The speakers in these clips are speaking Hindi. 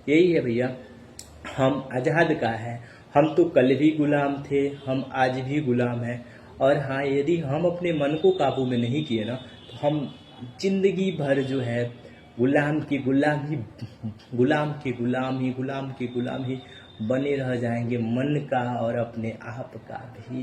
यही है भैया, हम आज़ाद का है। हम तो कल भी गुलाम थे, हम आज भी गुलाम हैं। और हाँ, यदि हम अपने मन को काबू में नहीं किए ना, तो हम जिंदगी भर जो है गुलाम की गुलाम ही, गुलाम के गुलाम ही, गुलाम के गुलाम ही बने रह जाएंगे, मन का और अपने आप का भी।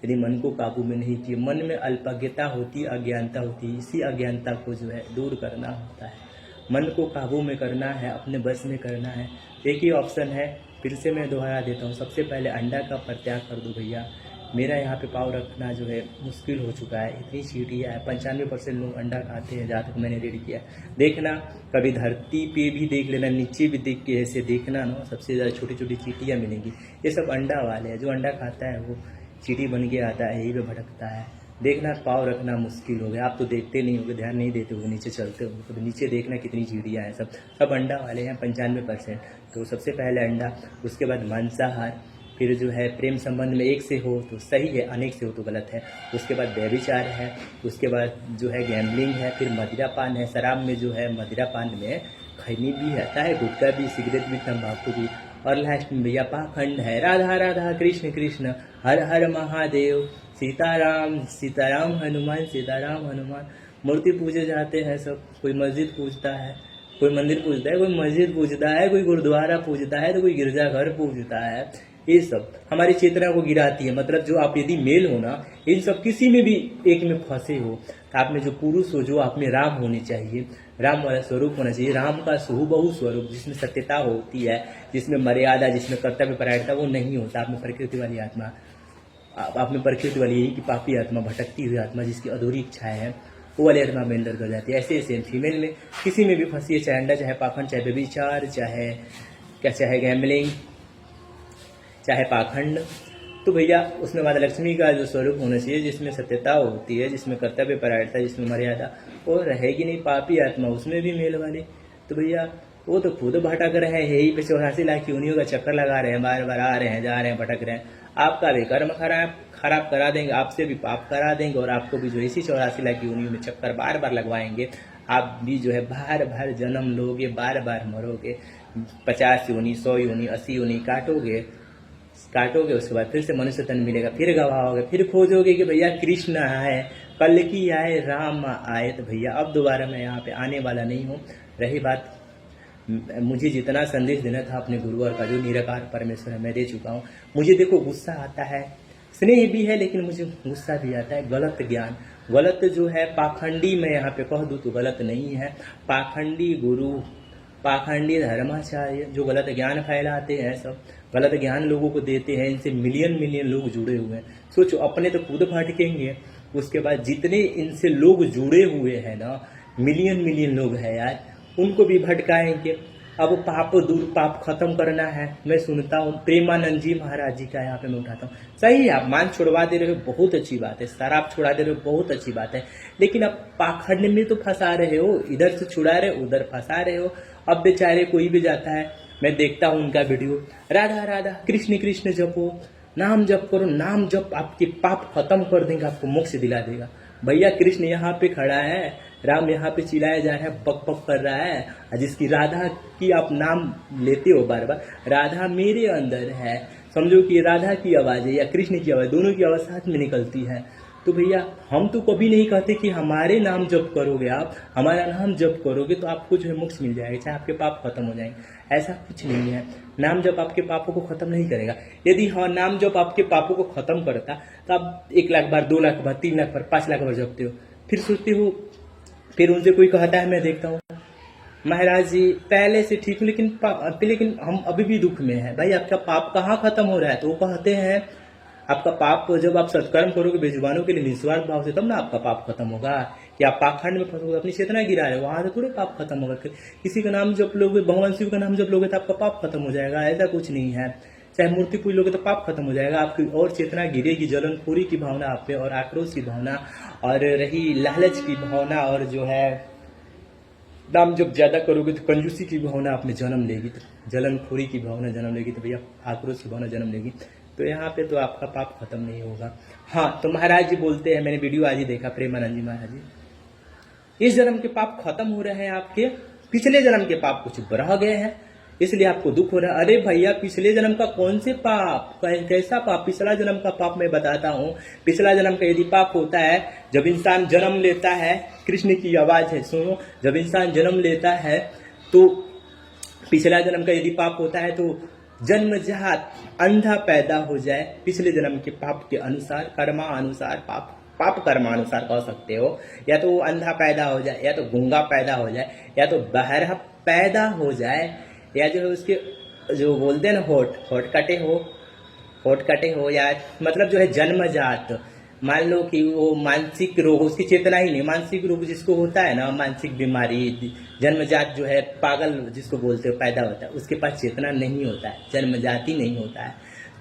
यदि मन को काबू में नहीं किए, मन में अल्पज्ञता होती, अज्ञानता होती, इसी अज्ञानता को जो है दूर करना होता है। मन को काबू में करना है, अपने बस में करना है। एक ही ऑप्शन है, फिर से मैं दोहरा देता हूँ, सबसे पहले अंडा का परित्याग कर दो भैया। मेरा यहाँ पे पाँव रखना जो है मुश्किल हो चुका है, इतनी चींटियाँ है। 95% लोग अंडा खाते हैं, जहाँ तक मैंने रीड किया। देखना कभी धरती पे भी देख लेना, नीचे भी देख के ऐसे देखना ना, सबसे ज़्यादा छोटी छोटी चींटियाँ मिलेंगी। ये सब अंडा वाले हैं। जो अंडा खाता है वो चींटी बन के आता है, यही पे भटकता है। देखना पाँव रखना मुश्किल हो गया। आप तो देखते नहीं होगे, ध्यान नहीं देते होगे, नीचे चलते होगे, तो नीचे देखना कितनी चिड़ियाँ हैं। सब अंडा वाले हैं 95%। तो सबसे पहले अंडा, उसके बाद मांसाहार, फिर जो है प्रेम संबंध में एक से हो तो सही है, अनेक से हो तो गलत है। उसके बाद व्यभिचार है, उसके बाद जो है गैम्बलिंग है, फिर मदिरापान है। शराब में जो है मदिरापान में खैनी भी आता है, गुटखा भी, सिगरेट भी, तंबाकू भी। और लास्ट में भैया पाखंड है। राधा राधा कृष्ण कृष्ण हर हर महादेव, सीताराम सीताराम हनुमान, सीताराम हनुमान। मूर्ति पूजे जाते हैं सब, कोई मस्जिद पूजता है, कोई मंदिर पूजता है, कोई मस्जिद पूजता है, कोई गुरुद्वारा पूजता है, तो कोई गिरजाघर पूजता है। ये सब हमारी चेतना को गिराती है। मतलब जो आप यदि मेल हो ना, इन सब किसी में भी एक में फंसे हो, तो आप में जो पुरुष हो, जो आप में राम होने चाहिए, राम वाला स्वरूप होना चाहिए। राम का बहु स्वरूप, जिसमें सत्यता होती है, जिसमें मर्यादा, जिसमें कर्तव्य परायणता, वो नहीं होता। आप में प्रकृति वाली आत्मा, आप में प्रकृति वाली यही कि पापी आत्मा, भटकती हुई आत्मा, जिसकी अधूरी इच्छाएं हैं, वो वाली आत्मा में अंदर कर जाती है। ऐसे सेम फीमेल में किसी में भी फंसी है, चाहे अंडा, चाहे पाखंड, चाहे व्यभिचार, चाहे गैम्बलिंग, चाहे पाखंड, तो भैया उसमें माता लक्ष्मी का जो स्वरूप होना चाहिए, जिसमें सत्यता होती है, जिसमें कर्तव्य परायणता, जिसमें मर्यादा, वो रहेगी नहीं। पापी आत्मा उसमें भी मेल वाली, तो भैया वो तो खुद भटक रहे हैं, यही पे 84 लाख योनियों का चक्कर लगा रहे हैं, बार बार आ रहे हैं, जा रहे हैं, भटक रहे हैं। आपका भी कर्म खराब करा देंगे, आपसे भी पाप करा देंगे, और आपको भी जो इसी 84 लाख योनियों में चक्कर बार बार लगवाएंगे। आप भी जो है बार बार जन्म लोगे, बार बार मरोगे। 50 योनि, 100 योनि, 80 योनि काटोगे, उसके बाद फिर से मनुष्य तन मिलेगा, फिर गवाओगे, फिर खोजोगे कि भैया कृष्ण आए, कल्कि आए, राम आए। तो भैया अब दोबारा मैं यहाँ पे आने वाला नहीं हूँ। रही बात, मुझे जितना संदेश देना था अपने गुरुवर का, जो निराकार परमेश्वर है, मैं दे चुका हूँ। मुझे देखो गुस्सा आता है, स्नेह भी है, लेकिन मुझे गुस्सा भी आता है। गलत ज्ञान, गलत जो है पाखंडी, मैं यहाँ पे कह दूँ तो गलत नहीं है, पाखंडी गुरु, पाखंडी धर्माचार्य जो गलत ज्ञान फैलाते हैं, सब गलत ज्ञान लोगों को देते हैं, इनसे मिलियन लोग जुड़े हुए हैं। सोचो, अपने तो खुद भटकेंगे, उसके बाद जितने इनसे लोग जुड़े हुए हैं ना, मिलियन लोग हैं यार, उनको भी भटकाएंगे। अब पाप दूर, पाप खत्म करना है। मैं सुनता हूँ प्रेमानंद जी महाराज जी का यहाँ पे मैं उठाता हूँ, सही है, आप मान छुड़वा दे रहे हो, बहुत अच्छी बात है, शराब छुड़ा दे रहे हो, बहुत अच्छी बात है, लेकिन अब पाखंड में तो फंसा रहे हो, इधर से छुड़ा रहे हो, उधर फंसा रहे हो। अब बेचारे कोई भी जाता है, मैं देखता हूँ उनका वीडियो, राधा राधा कृष्ण कृष्ण जपो, नाम जप करो, नाम जप आपके पाप खत्म कर देंगे, आपको मोक्ष दिला देगा। भैया कृष्ण यहाँ पे खड़ा है, राम यहाँ पे चिल्लाया जा रहा है, पक पक कर रहा है, जिसकी राधा की आप नाम लेते हो बार बार, राधा मेरे अंदर है, समझो कि राधा की आवाज़ है या कृष्ण की आवाज़, दोनों की आवाज़ साथ में निकलती है। तो भैया हम तो कभी नहीं कहते कि हमारे नाम जप करोगे, आप हमारा नाम जप करोगे तो आपको जो है मोक्ष मिल जाएगा, चाहे आपके पाप खत्म हो जाएंगे। ऐसा कुछ नहीं है, नाम जप आपके पापों को खत्म नहीं करेगा। यदि हाँ नाम जप आपके पापों को खत्म करता, तो आप 1 लाख बार, 2 लाख बार, 3 लाख बार, 5 लाख बार जपते हो, फिर सोचते हो, फिर उनसे कोई कहता है, मैं देखता हूँ महाराज जी पहले से ठीक हूँ, लेकिन हम अभी भी दुख में हैं। भाई आपका पाप कहाँ खत्म हो रहा है? तो वो कहते हैं आपका पाप, जब आप सत्कर्म करोगे बेजुबानों के लिए निस्वार्थ भाव से, तब ना आपका पाप खत्म होगा। कि आप पाखंड में फंसोगे, अपनी चेतना गिरा रहे हो, वहां से थोड़े पाप खत्म होगा। किसी का नाम जप लोगे, भगवान शिव का नाम जप लोगे तो आपका पाप खत्म हो जाएगा, ऐसा कुछ नहीं है। चाहे मूर्ति पूज लोगे तो पाप खत्म हो जाएगा, आपकी और चेतना गिरेगी, जलनखोरी की भावना आप पे, और आक्रोश की भावना, और रही लालच की भावना, और जो है नाम जब ज्यादा करोगे तो कंजूसी की भावना आप में जन्म लेगी, तो जलनखोरी की भावना जन्म लेगी, तो भैया आक्रोश की भावना जन्म लेगी। तो यहाँ पे तो आपका पाप खत्म नहीं होगा। हाँ, तो महाराज जी बोलते हैं, मैंने वीडियो आज ही देखा, प्रेमानंद जी महाराज जी, इस जन्म के पाप खत्म हो रहे हैं आपके, पिछले जन्म के पाप कुछ रह गए हैं, इसलिए आपको दुख हो रहा है। अरे भैया, पिछले जन्म का कौन से पाप, कैसा पाप? पिछला जन्म का पाप मैं बताता हूँ। पिछला जन्म का यदि पाप होता है, जब इंसान जन्म लेता है, कृष्ण की आवाज है, सुनो, जब इंसान जन्म लेता है तो पिछला जन्म का यदि पाप होता है तो जन्मजात अंधा पैदा हो जाए, पिछले जन्म के पाप के अनुसार, कर्मा अनुसार, पाप कर्मानुसार कह सकते हो, या तो वो अंधा पैदा हो जाए, या तो गूंगा पैदा हो जाए, या तो बहरा पैदा हो जाए, या जो है उसके जो बोलते हैं ना होठ कटे हो, या मतलब जो है जन्मजात, मान लो कि वो मानसिक रोग, उसकी चेतना ही नहीं, मानसिक रोग जिसको होता है ना, मानसिक बीमारी, जन्मजात जो है पागल जिसको बोलते हो पैदा होता है, उसके पास चेतना नहीं होता है, जन्मजात ही नहीं होता है,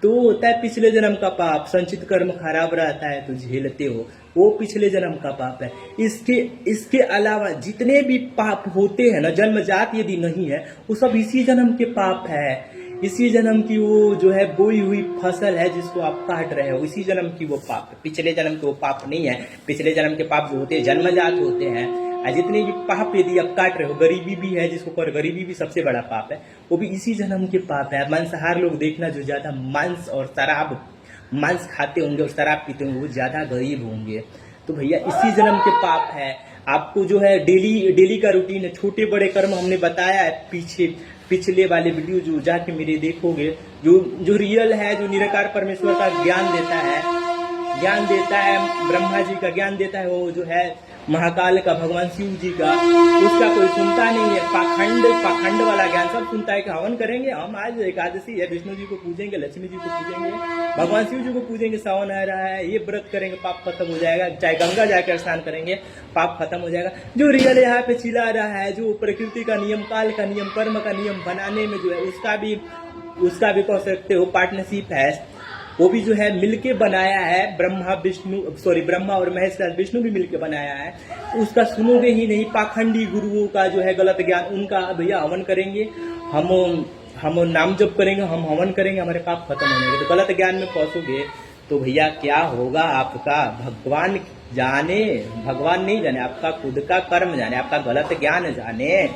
तो होता है पिछले जन्म का पाप। संचित कर्म खराब रहता है तो झेलते हो, वो पिछले जन्म का पाप है। इसके अलावा जितने भी पाप होते हैं ना, जन्मजात यदि नहीं है, वो सब इसी जन्म के पाप है। इसी जन्म की वो जो है बोई हुई फसल है जिसको आप काट रहे हो, इसी जन्म की वो पाप है, पिछले जन्म के वो पाप नहीं है। पिछले जन्म के पाप जो होते हैं जन्मजात होते हैं। जितने भी पाप यदि आप काट रहे हो, गरीबी भी है जिसको कर, गरीबी भी सबसे बड़ा पाप है, वो भी इसी जन्म के पाप है। मांसाहार लोग देखना, जो ज्यादा मांस खाते होंगे और शराब पीते होंगे, वो ज्यादा गरीब होंगे। तो भैया इसी जन्म के पाप है। आपको जो है डेली का रूटीन है, छोटे बड़े कर्म हमने बताया है पिछले वाले वीडियो जो जाके मेरे देखोगे, जो रियल है, जो निराकार परमेश्वर का ज्ञान देता है, ब्रह्मा जी का ज्ञान देता है, वो जो है महाकाल का, भगवान शिव जी का, उसका कोई सुनता नहीं है। पाखंड वाला ज्ञान सब सुनता है कि हवन करेंगे हम, आज एकादशी है, विष्णु जी को पूजेंगे, लक्ष्मी जी को पूजेंगे, भगवान शिव जी को पूजेंगे, सावन आ रहा है, ये व्रत करेंगे पाप खत्म हो जाएगा, चाहे गंगा जाकर स्नान करेंगे पाप खत्म हो जाएगा। जो रियल यहाँ पे चिल्ला रहा है, जो प्रकृति का नियम, काल का नियम, कर्म का नियम बनाने में जो है उसका भी कह सकते हो पार्टनरशिप है, वो भी जो है मिलके बनाया है। ब्रह्मा और महेश का विष्णु भी मिलके बनाया है, उसका सुनोगे ही नहीं। पाखंडी गुरुओं का जो है गलत ज्ञान, उनका भैया हवन करेंगे हम नाम जप करेंगे, हम हवन करेंगे, हमारे पाप खत्म हो जाएंगे। तो गलत ज्ञान में फंसोगे तो भैया क्या होगा आपका, भगवान नहीं जाने, आपका खुद का कर्म जाने, आपका गलत ज्ञान जाने।